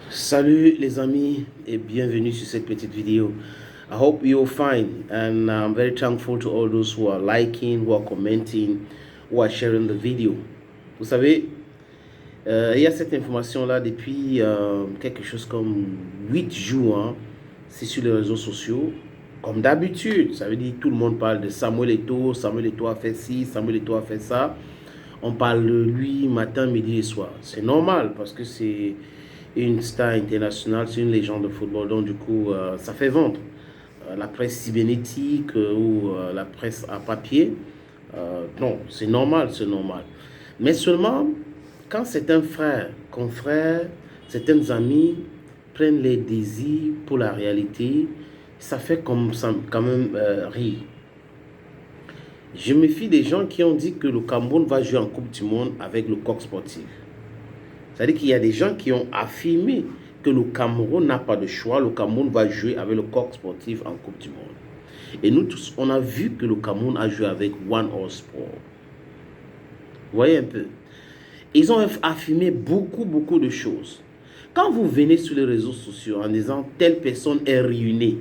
Salut les amis et bienvenue sur cette petite vidéo. I hope you're fine and I'm very thankful to all those who are liking, who are commenting, who are sharing the video. Vous savez, il y a cette information-là depuis quelque chose comme 8 jours. Hein. C'est sur les réseaux sociaux. Comme d'habitude, ça veut dire que tout le monde parle de Samuel Eto'o. Samuel Eto'o a fait ci, Samuel Eto'o a fait ça. On parle de lui matin, midi et soir. C'est normal parce que c'est une star internationale, c'est une légende de football. Donc du coup, ça fait vendre. La presse cybernétique ou la presse à papier, non, c'est normal, c'est normal. Mais seulement, quand certains frères, confrères, certains amis prennent les désirs pour la réalité, ça fait comme ça, quand même rire. Je me fie des gens qui ont dit que le Cameroun va jouer en Coupe du Monde avec le coq sportif. C'est-à-dire qu'il y a des gens qui ont affirmé que le Cameroun n'a pas de choix. Le Cameroun va jouer avec le coq sportif en Coupe du Monde. Et nous tous, on a vu que le Cameroun a joué avec One All Sport. Vous voyez un peu. Ils ont affirmé beaucoup de choses. Quand vous venez sur les réseaux sociaux en disant telle personne est ruinée,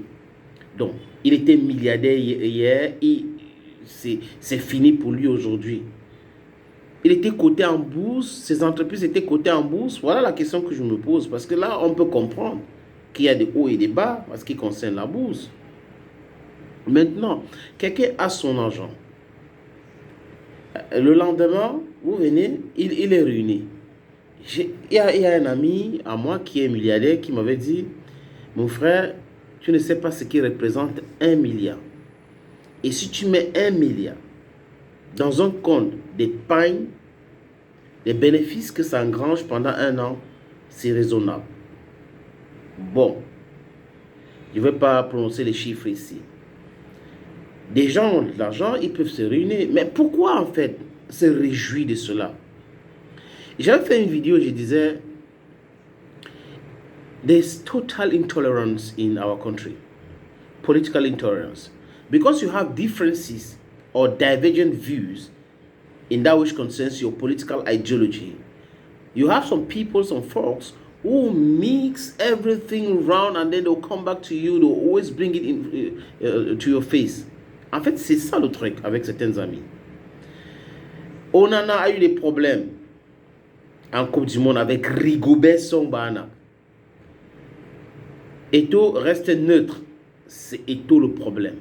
donc il était milliardaire hier et c'est fini pour lui aujourd'hui. Il était coté en bourse, ses entreprises étaient cotées en bourse. Voilà la question que je me pose. Parce que là, on peut comprendre qu'il y a des hauts et des bas en ce qui concerne la bourse. Maintenant, quelqu'un a son argent. Le lendemain, vous venez, il est ruiné. Il y a un ami à moi qui est milliardaire qui m'avait dit, mon frère, tu ne sais pas ce qui représente 1 milliard. Et si tu mets 1 milliard dans un compte d'épargne, les bénéfices que ça engrange pendant un an, c'est raisonnable. Bon, je ne vais pas prononcer les chiffres ici. Des gens ont de l'argent, ils peuvent se ruiner. Mais pourquoi en fait se réjouir de cela? J'avais fait une vidéo, je disais, there's total intolerance in our country. Political intolerance. Because you have differences or divergent views in that which concerns your political ideology, you have some people, some folks who mix everything around and then they'll come back to you, they'll always bring it in, to your face. En fait, c'est ça le truc avec certains amis. Onana a eu des problèmes en Coupe du Monde avec Rigobert Song. Eto'o reste neutre. C'est Eto'o le problème.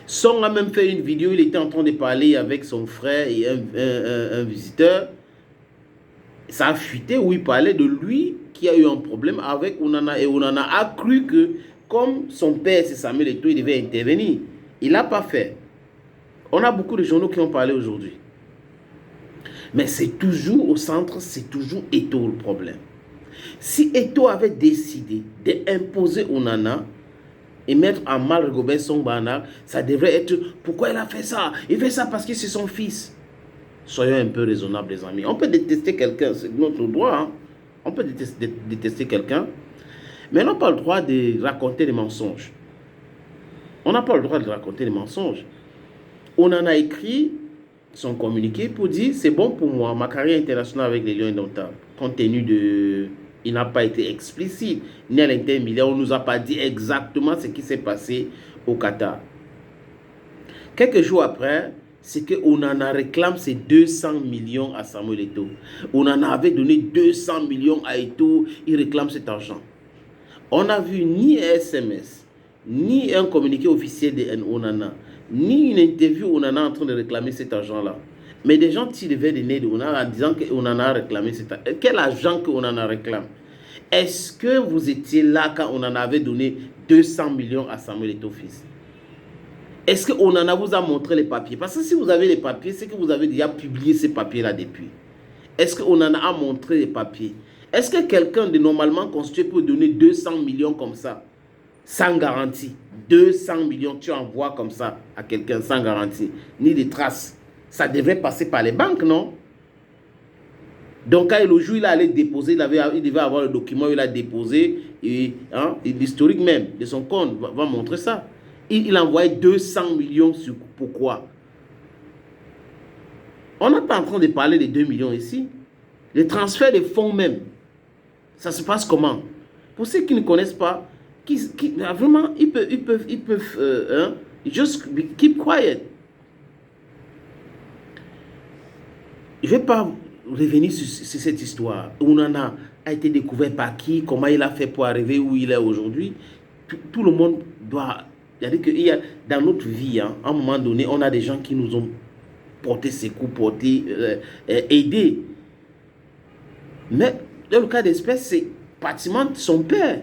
Song a même fait une vidéo, il était en train de parler avec son frère et un visiteur. Ça a fuité où il parlait de lui qui a eu un problème avec Onana. Et Onana a cru que comme son père c'est Samuel Eto'o, il devait intervenir. Il n'a pas fait. On a beaucoup de journaux qui ont parlé aujourd'hui. Mais c'est toujours au centre, c'est toujours Eto'o le problème. Si Eto'o avait décidé d'imposer Onana et mettre en mal Rigobert Song, ça devrait être pourquoi il a fait ça. Il fait ça parce que c'est son fils. Soyons un peu raisonnables, les amis. On peut détester quelqu'un, c'est notre droit. Hein? On peut détester quelqu'un, mais on n'a pas le droit de raconter des mensonges. On n'a pas le droit de raconter des mensonges. On en a écrit son communiqué pour dire c'est bon pour moi, ma carrière internationale avec les Lions indomptables, compte tenu de... Il n'a pas été explicite, ni à l'intermédiaire, on ne nous a pas dit exactement ce qui s'est passé au Qatar. Quelques jours après, c'est qu'on en a réclamé ces 200 millions à Samuel Eto'o. On en avait donné 200 millions à Eto'o, il réclame cet argent. On n'a vu ni un SMS, ni un communiqué officiel de Onana, ni une interview Onana en train de réclamer cet argent-là. Mais des gens tirent des nez de Onana en disant qu'Onana a réclamé cet argent. Quel argent qu'Onana réclame? Est-ce que vous étiez là quand on en avait donné 200 millions à Samuel Eto'o fils? Est-ce que Onana vous a montré les papiers? Parce que si vous avez les papiers, c'est que vous avez déjà publié ces papiers-là depuis. Est-ce que Onana a montré les papiers? Est-ce que quelqu'un de normalement constitué peut donner 200 millions comme ça, sans garantie? 200 millions, tu envoies comme ça à quelqu'un sans garantie, ni des traces. Ça devrait passer par les banques, non? Donc, quand le jour il allait déposer, il devait avoir le document, il a déposé, et hein, l'historique même de son compte va montrer ça. Il a envoyé 200 millions sur pourquoi? On n'est pas en train de parler des 2 millions ici. Le transfert des fonds même, Ça se passe comment? Pour ceux qui ne connaissent pas, vraiment, ils peuvent just keep quiet. Je ne vais pas revenir sur cette histoire. Onana a été découvert par qui, comment il a fait pour arriver où il est aujourd'hui. Tout le monde doit... Il y a, dans notre vie, hein, à un moment donné, on a des gens qui nous ont porté secours, aidé. Mais dans le cas d'espèce, c'est pratiquement son père.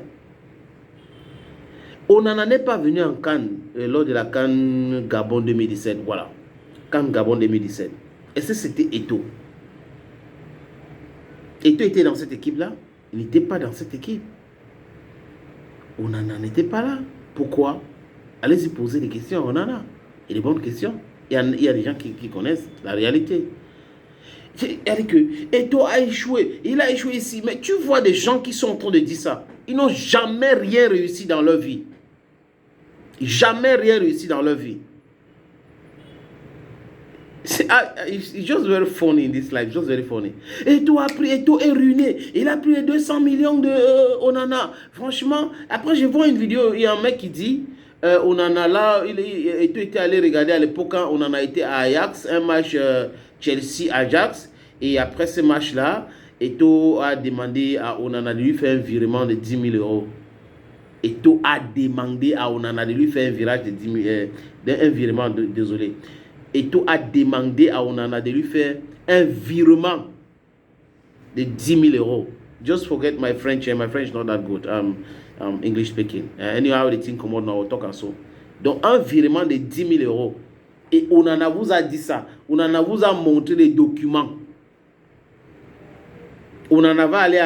Onana n'est pas venu en Cannes lors de la Cannes Gabon 2017. Voilà. Cannes Gabon 2017. Est-ce que c'était Eto'o? Eto'o était dans cette équipe-là? Il n'était pas dans cette équipe. Onana n'était pas là. Pourquoi? Allez-y poser des questions à Onana. Et des bonnes questions. Il y a des gens qui connaissent la réalité. C'est-à-dire que Eto'o a échoué. Il a échoué ici. Mais tu vois des gens qui sont en train de dire ça. Ils n'ont jamais rien réussi dans leur vie. Jamais rien réussi dans leur vie. It's just very funny in this life. Just very funny. Eto'o est ruiné. Il a pris les 200 millions de Onana. Franchement, après je vois une vidéo, il y a un mec qui dit Onana là, Eto'o était allé regarder à l'époque quand Onana était à Ajax, un match Chelsea-Ajax. Et après ce match-là, Eto'o a demandé à Onana de lui faire un virement de 10 000 euros. Eto'o a demandé à Onana de lui faire un virage de 10 000, un virement, désolé. Eto'o a demandé à Onana de lui faire un virement de 10 000 euros. Just forget my French, my French is not that good. I'm English speaking. Anyhow, the thing come out now, talk and so. Donc, un virement de 10 000 euros. Et Onana vous a dit ça. Onana vous a montré les documents. Onana va aller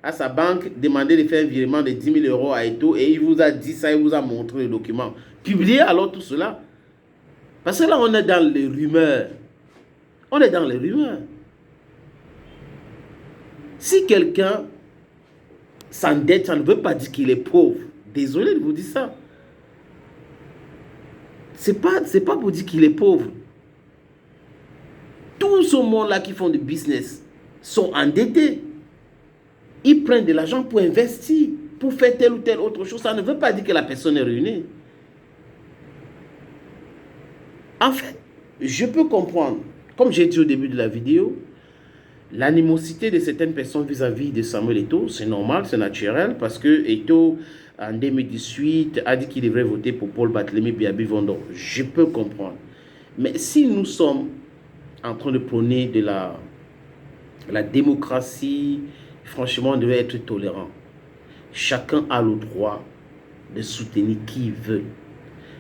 à sa banque, demander de faire un virement de 10 000 euros à Eto'o et il vous a dit ça, il vous a montré les documents. Publiez alors tout cela. Parce que là, on est dans les rumeurs. On est dans les rumeurs. Si quelqu'un s'endette, ça ne veut pas dire qu'il est pauvre. Désolé de vous dire ça. C'est pas pour dire qu'il est pauvre. Tout ce monde-là qui font du business sont endettés. Ils prennent de l'argent pour investir, pour faire telle ou telle autre chose. Ça ne veut pas dire que la personne est ruinée. En fait, je peux comprendre, comme j'ai dit au début de la vidéo, l'animosité de certaines personnes vis-à-vis de Samuel Eto'o, c'est normal, c'est naturel, parce que Eto'o, en 2018, a dit qu'il devrait voter pour Paul Barthélémy Biabi Vondor. Je peux comprendre. Mais si nous sommes en train de prôner de la démocratie, franchement, on devait être tolérant. Chacun a le droit de soutenir qui il veut.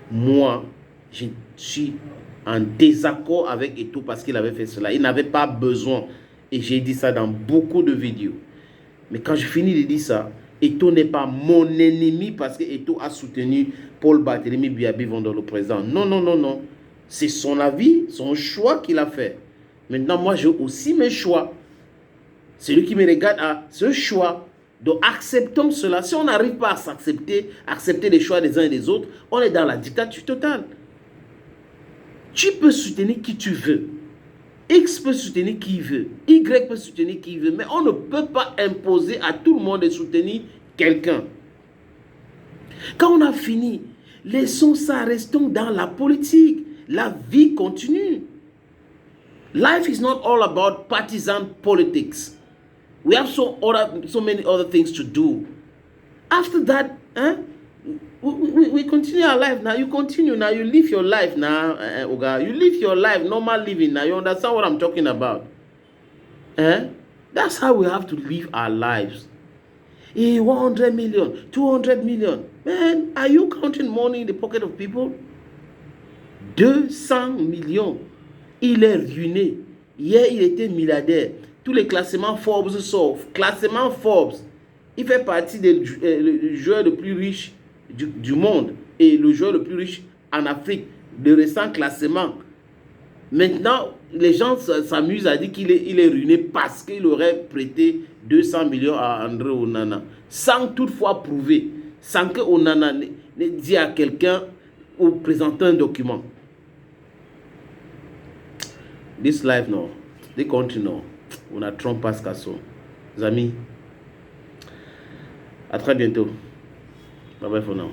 Moi, je suis en désaccord avec Eto'o parce qu'il avait fait cela. Il n'avait pas besoin. Et j'ai dit ça dans beaucoup de vidéos. Mais quand je finis de dire ça, Eto'o n'est pas mon ennemi parce que Eto'o a soutenu Paul Barthélémy Biabi Vondor, le président. Non, non, non, non. C'est son avis, son choix qu'il a fait. Maintenant, moi, j'ai aussi mes choix. Celui qui me regarde a ce choix. Donc, acceptons cela. Si on n'arrive pas à s'accepter, accepter les choix des uns et des autres, on est dans la dictature totale. Tu peux soutenir qui tu veux. X peut soutenir qui il veut. Y peut soutenir qui il veut. Mais on ne peut pas imposer à tout le monde de soutenir quelqu'un. Quand on a fini, laissons ça, restons dans la politique. La vie continue. Life is not all about partisan politics. We have so many other things to do. After that, we continue our life now. You continue now. You live your life now, Oga. You live your life, normal living now. You understand what I'm talking about? That's how we have to live our lives. 100 million, 200 million. Man, are you counting money in the pocket of people? 200 millions. Il est ruiné. Hier, il était milliardaire. Tous les classements Forbes sortent. Classement Forbes. Il fait partie des joueurs les plus riches du monde. Et le joueur le plus riche en Afrique. De récents classements. Maintenant, les gens s'amusent à dire qu'il est ruiné parce qu'il aurait prêté 200 millions à André Onana. Sans toutefois prouver. Sans que Onana ne dise à quelqu'un ou présente un document. This life, no. This country, no. On a Trump pas casso. Les amis, À très bientôt. Bye bye for now.